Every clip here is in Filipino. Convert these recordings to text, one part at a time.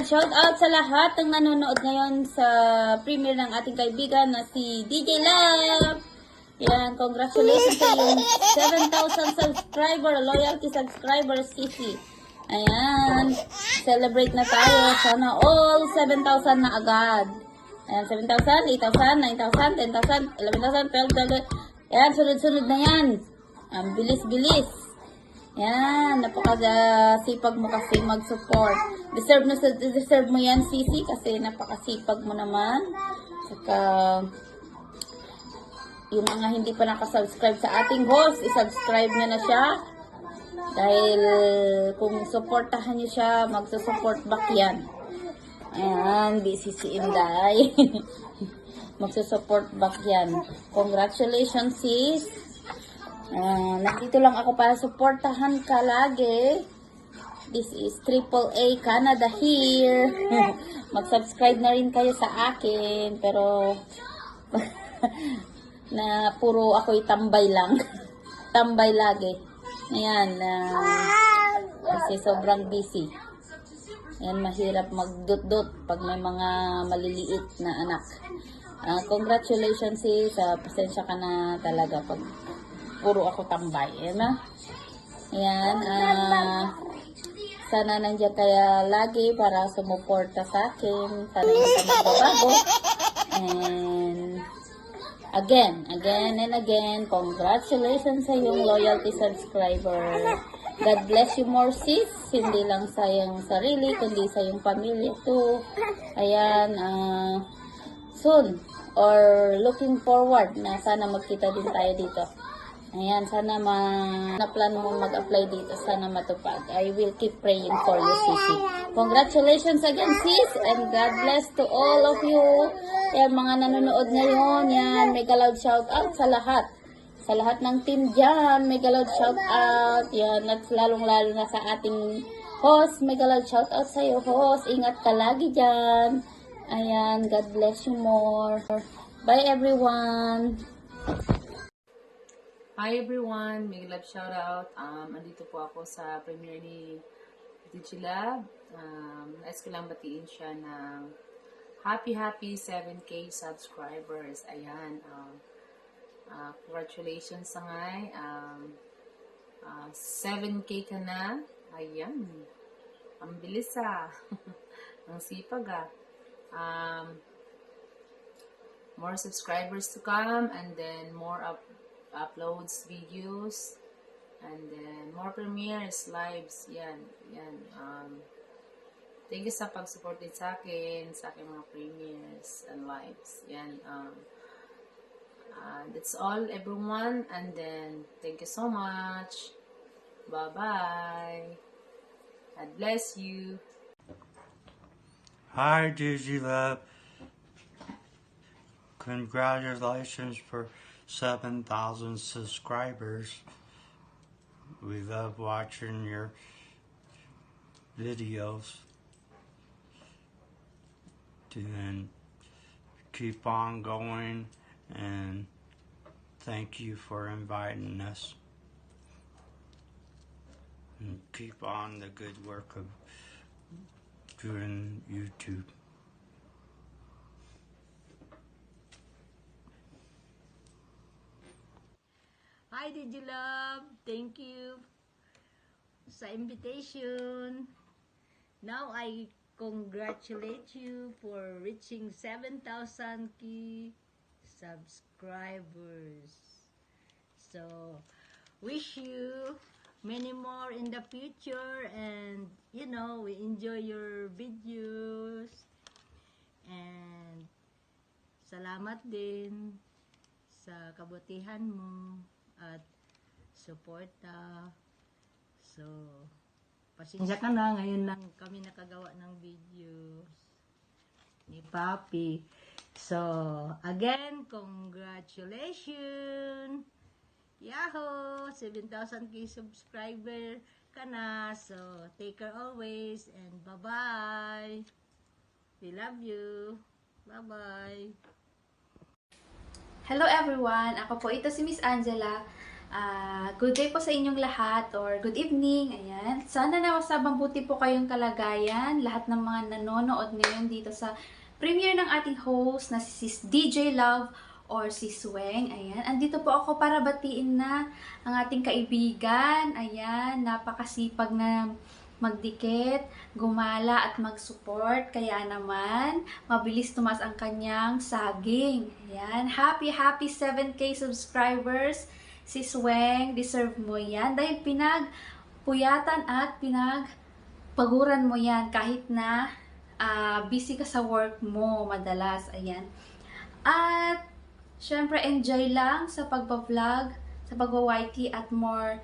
shout out sa lahat ng nanonood ngayon sa premiere ng ating kaibigan na si DJ Love. Yan, congratulations sa yung 7,000 subscriber, loyalty subscriber, Sisi. Ayan, celebrate na tayo. Sana all 7,000 na agad. Ayan, 7,000, 8,000, 9,000, 10,000, 11,000, 12,000. Ayan, sunod-sunod na yan. Bilis-bilis. Yan, napakasipag mo kasi mag-support. Deserve mo yan, Sisi, kasi napakasipag mo naman. Saka, yung mga hindi pa nakasubscribe sa ating host, isubscribe nyo na siya. Dahil kung supportahan nyo siya, magsusupport back yan. Ayan, busy si Inday. Magsusupport back yan. Congratulations, sis. Nandito lang ako para supportahan ka lagi. This is AAA Canada here. Mag-subscribe na rin kayo sa akin. Pero, na puro ako'y tambay lang. Tambay lagi. Ayan. Kasi sobrang busy. Ayan, mahirap magdut-dut pag may mga maliliit na anak. Congratulations sis. Pasensya ka na talaga pag puro ako tambay. Ayan na. Ayan. Sana nandiyan kaya lagi para sumuporta sa akin. Sana hindi ka magbabago. And again and again, congratulations sa iyong loyalty subscriber. God bless you more, sis. Hindi lang sa iyong sarili, kundi sa iyong pamilya too. Ayan. Soon, or looking forward na sana magkita din tayo dito. Ayan, sana na-plan mo mag-apply dito. Sana matupad. I will keep praying for you, Sisi. Congratulations again, sis. And God bless to all of you. Yan, mga nanonood ngayon. Yan, mega loud shout out sa lahat. Sa lahat ng team dyan, mega loud shout out. Yan, at lalong-lalo na sa ating host. Mega loud shout out sa iyo, host. Ingat ka lagi dyan. Ayan, God bless you more. Bye, everyone. Hi everyone, may love shoutout. Andito po ako sa premiere ni Digilab. Nais ko lang batiin siya ng happy 7K subscribers. Ayan. Congratulations sa ngay. 7K ka na. Ayan. Ang bilis ang sipag more subscribers to come, and then more uploads, videos, and then more premieres, lives, yan. Thank you sa pag-support din sa akin mga premieres and lives, yan. That's all, everyone, and then thank you so much. Bye-bye. God bless you. Hi, Digilab. Congratulations for 7,000 subscribers. We love watching your videos. And keep on going, and thank you for inviting us. And keep on the good work of doing YouTube. Hi, Digilab. Thank you sa invitation. Now, I congratulate you for reaching 7,000 key subscribers. So, wish you many more in the future, and you know, we enjoy your videos. And salamat din sa kabutihan mo at suporta. So, pasensya ka na, ngayon lang kami nakagawa ng videos ni Papi. So, again, congratulations! Yahoo! 7,000k subscriber ka na. So, take care always, and bye-bye! We love you! Bye-bye! Hello everyone! Ako po ito si Miss Angela. Good day po sa inyong lahat or good evening. Ayan. Sana nasa mabuti po kayong kalagayan. Lahat ng mga nanonood ngayon dito sa premiere ng ating host na si Sis DJ Love or si Sweng. Ayan. Andito po ako para batiin na ang ating kaibigan. Ayan. Napakasipag na magdikit, gumala at mag-support. Kaya naman, mabilis tumaas ang kanyang saging. Ayan. Happy 7K subscribers. Si Sweng, deserve mo yan. Dahil pinagpuyatan at pinagpaguran mo yan kahit na busy ka sa work mo madalas. Ayan. At, syempre, enjoy lang sa pagpa-vlog, sa pagwa-YT at more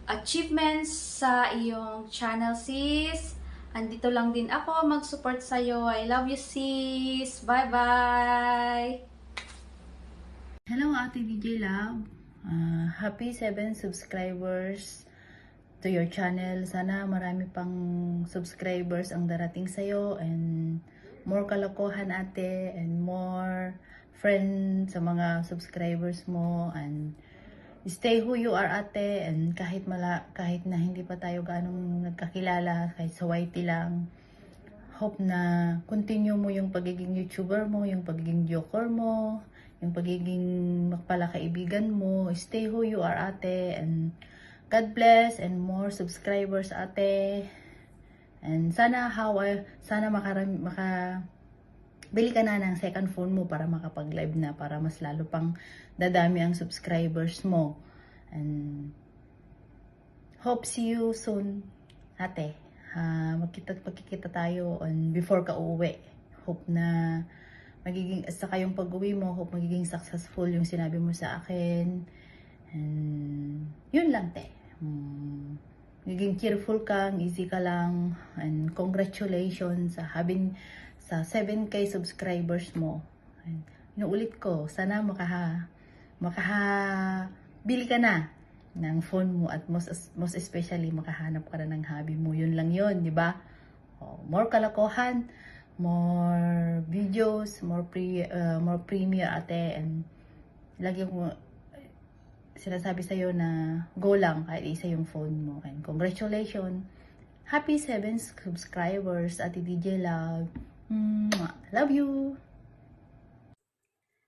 achievements sa iyong channel, sis. Andito lang din ako mag-support sa'yo. I love you, sis. Bye-bye! Hello, Ate DJ Love. Happy 7 subscribers to your channel. Sana marami pang subscribers ang darating sa'yo and more kalokohan, ate, and more friends sa mga subscribers mo, and stay who you are, ate, and kahit na hindi pa tayo ganong nagkakilala, kahit sa YT lang, hope na continue mo yung pagiging YouTuber mo, yung pagiging joker mo, yung pagiging makapalakaibigan mo. Stay who you are, ate, and God bless and more subscribers, ate. And sana bili ka na ng second phone mo para makapag-live na, para mas lalo pang dadami ang subscribers mo. And hope see you soon, ate. Magkikita tayo before ka uuwi. Hope na saka yung pag-uwi mo, hope magiging successful yung sinabi mo sa akin. And yun lang, te. Magiging cheerful kang, easy ka lang, and congratulations sa 7K subscribers mo. And inuulit ko, sana makabili ka na ng phone mo, at most especially makahanap ka na ng hobby mo. Yun lang yun, di ba? More kalokohan, more videos, more premiere, ate, and lagi ko sinasabi sa'yo na go lang kahit isa yung phone mo. And congratulations, happy 7 subscribers, Ate DJ Love. Love you.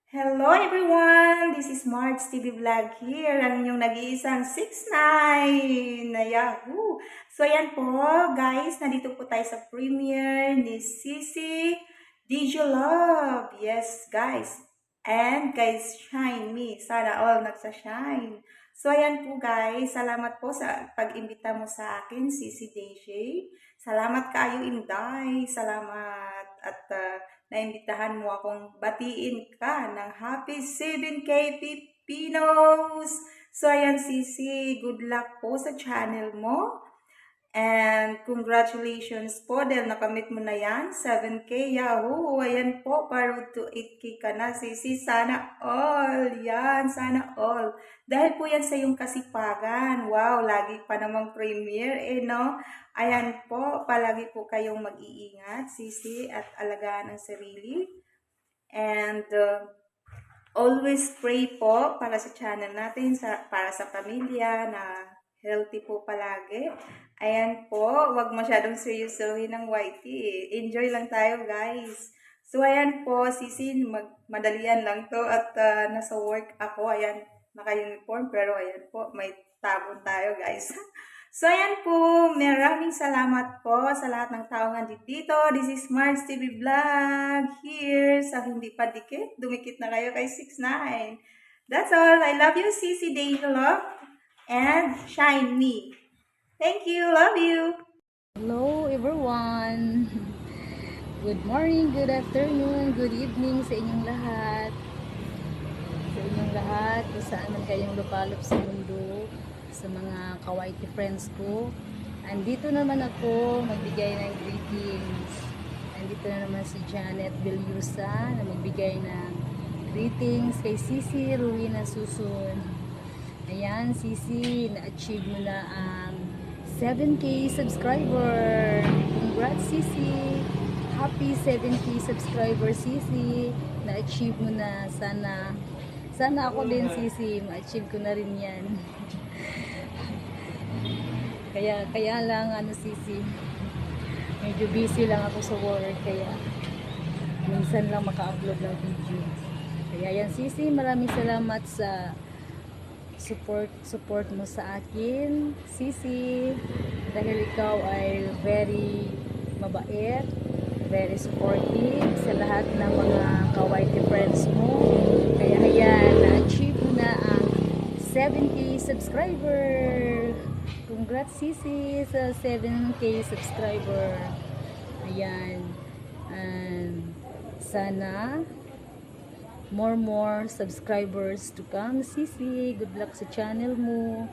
Hello everyone! This is March TV Vlog here, ang inyong nag-iisang 6'9" na Yahoo! So ayan po guys, nandito po tayo sa premiere ni Sisi DJ Love. Yes guys, and guys, shine me. Sana all nagsa-shine. So ayan po guys, salamat po sa pag-imbita mo sa akin, Sisi DJ. Salamat kayo, Inday. Salamat at naimbitahan mo akong batiin ka ng happy 7K Filipinos. So, ayan, Sisi, good luck po sa channel mo. And congratulations po dahil nakamit mo na yan, 7K, Yahoo! Ayan po, para to 8K ka na, Sisi. Sana all, yan, sana all. Dahil po yan sa iyong kasipagan. Wow, lagi pa namang premiere, no? Ayan po, palagi po kayong mag-iingat, Sisi, at alagaan ang sarili. And always pray po para sa channel natin, para sa pamilya, na healthy po palagi. Ayan po, wag masyadong seryosohin ng YT. Enjoy lang tayo, guys. So, ayan po, Sisi, madalian lang to at nasa work ako. Ayan, naka-uniform, pero ayan po, may tabon tayo, guys. So, ayan po, maraming salamat po sa lahat ng taong nandito. This is March TV Vlog here sa Hindi Pa Dikit. Dumikit na kayo kay 6'9". That's all. I love you, Sisi DJ Love. And shine me. Thank you. Love you. Hello everyone! Good morning, good afternoon, good evening sa inyong lahat. Sa inyong lahat, kung saan man kayong lupalop sa mundo, sa mga kawaiti friends ko. Andito naman ako magbigay ng greetings. Andito na naman si Janet Bellusa na magbigay ng greetings kay Sisi Ruina Susun. Ayan, Sisi, na-achieve mo na ang 7K subscriber. Congrats, Sisi. Happy 7K subscriber, Sisi. Na-achieve mo na. Sana Sana ako din, Sisi, ma-achieve ko na rin yan. kaya lang, Sisi, medyo busy lang ako sa work, kaya minsan lang maka-upload ng video. Kaya yan, Sisi, maraming salamat sa support mo sa akin, Sisi, dahil ikaw ay very mabait, very supportive sa lahat ng mga kawaiti friends mo. Kaya ayan, na-achieve mo na ang 7K subscriber. Congrats, Sisi, sa 7K subscriber. Ayan. And sana more subscribers to come, Sisi. Good luck sa channel mo.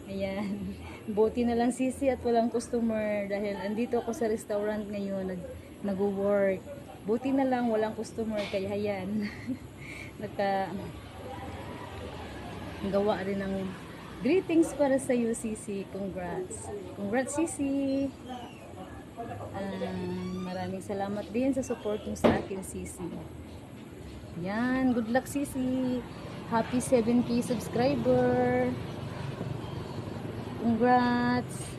Ayan. Buti na lang, Sisi, at walang customer dahil andito ako sa restaurant ngayon, nag-work. Buti na lang walang customer, kaya ayan. Gawa rin ng greetings para sa iyo, Sisi. Congrats. Congrats, Sisi. Maraming salamat din sa support mo sa akin, Sisi. Yan, good luck, Sisi. Happy 7K subscriber. Congrats.